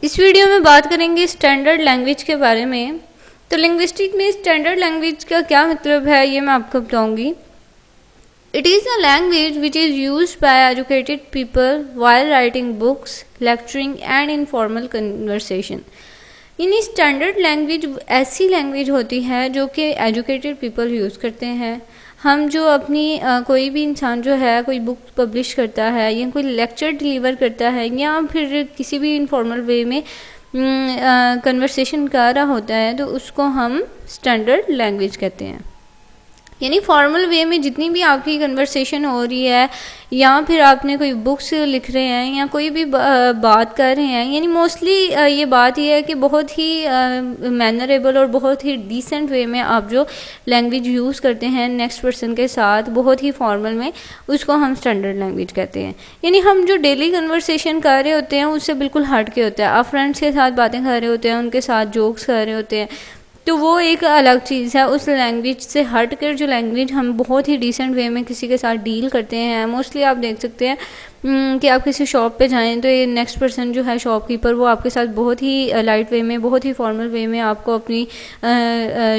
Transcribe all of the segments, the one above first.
इस वीडियो में बात करेंगे स्टैंडर्ड लैंग्वेज के बारे में। तो लिंग्विस्टिक में स्टैंडर्ड लैंग्वेज का क्या मतलब है ये मैं आपको बताऊंगी। It is a language which is used by educated people while writing books, lecturing and informal conversation. यानी स्टैंडर्ड लैंग्वेज ऐसी लैंग्वेज होती है जो कि एजुकेटेड पीपल यूज़ करते हैं। हम जो अपनी कोई भी इंसान जो है कोई बुक पब्लिश करता है या कोई लेक्चर डिलीवर करता है या फिर किसी भी इनफॉर्मल वे में कन्वर्सेशन कर रहा होता है तो उसको हम स्टैंडर्ड लैंग्वेज कहते हैं। यानी फॉर्मल वे में जितनी भी आपकी कन्वर्सेशन हो रही है या फिर आपने कोई बुक्स लिख रहे हैं या कोई भी बात कर रहे हैं, यानी मोस्टली ये बात ये है कि बहुत ही मैनरेबल और बहुत ही डिसेंट वे में आप जो लैंग्वेज यूज़ करते हैं नेक्स्ट पर्सन के साथ बहुत ही फॉर्मल में, उसको हम स्टैंडर्ड लैंग्वेज कहते हैं। यानी हम जो डेली कन्वर्सेशन कर रहे होते हैं उससे बिल्कुल हट के होता है। आप फ्रेंड्स के साथ बातें कर रहे होते हैं, उनके साथ जोक्स कर रहे होते हैं, तो वो एक अलग चीज़ है। उस लैंग्वेज से हट कर जो लैंग्वेज हम बहुत ही डिसेंट वे में किसी के साथ डील करते हैं, मोस्टली आप देख सकते हैं कि आप किसी शॉप पे जाएं तो ये नेक्स्ट पर्सन जो है शॉपकीपर वो आपके साथ बहुत ही लाइट वे में बहुत ही फॉर्मल वे में आपको अपनी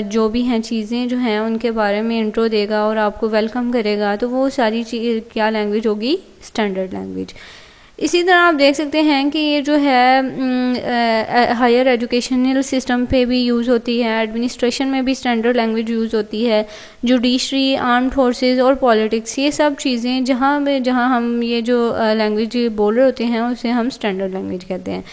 जो भी हैं चीज़ें जो हैं उनके बारे में इंट्रो देगा और आपको वेलकम करेगा। तो वो सारी चीज़ क्या लैंग्वेज होगी? Standard language. इसी तरह आप देख सकते हैं कि ये जो है हायर एजुकेशनल सिस्टम पे भी यूज़ होती है, एडमिनिस्ट्रेशन में भी स्टैंडर्ड लैंग्वेज यूज़ होती है, जुडिशरी, आर्म्ड फोर्सेस और पॉलिटिक्स, ये सब चीज़ें जहाँ हम ये जो लैंग्वेज बोल रहे होते हैं उसे हम स्टैंडर्ड लैंग्वेज कहते हैं।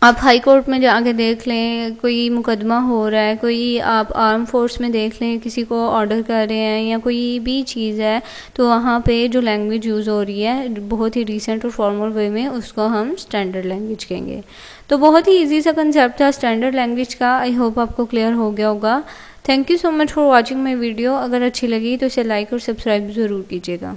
आप हाई कोर्ट में जाके देख लें, कोई मुकदमा हो रहा है, कोई आप आर्म फोर्स में देख लें, किसी को ऑर्डर कर रहे हैं या कोई भी चीज़ है, तो वहाँ पे जो लैंग्वेज यूज़ हो रही है बहुत ही डिसेंट और फॉर्मल वे में, उसको हम स्टैंडर्ड लैंग्वेज कहेंगे। तो बहुत ही इजी सा कंसेप्ट था स्टैंडर्ड लैंग्वेज का। आई होप आपको क्लियर हो गया होगा। Thank you so much for watching my video. अगर अच्छी लगी तो इसे लाइक और सब्सक्राइब ज़रूर कीजिएगा।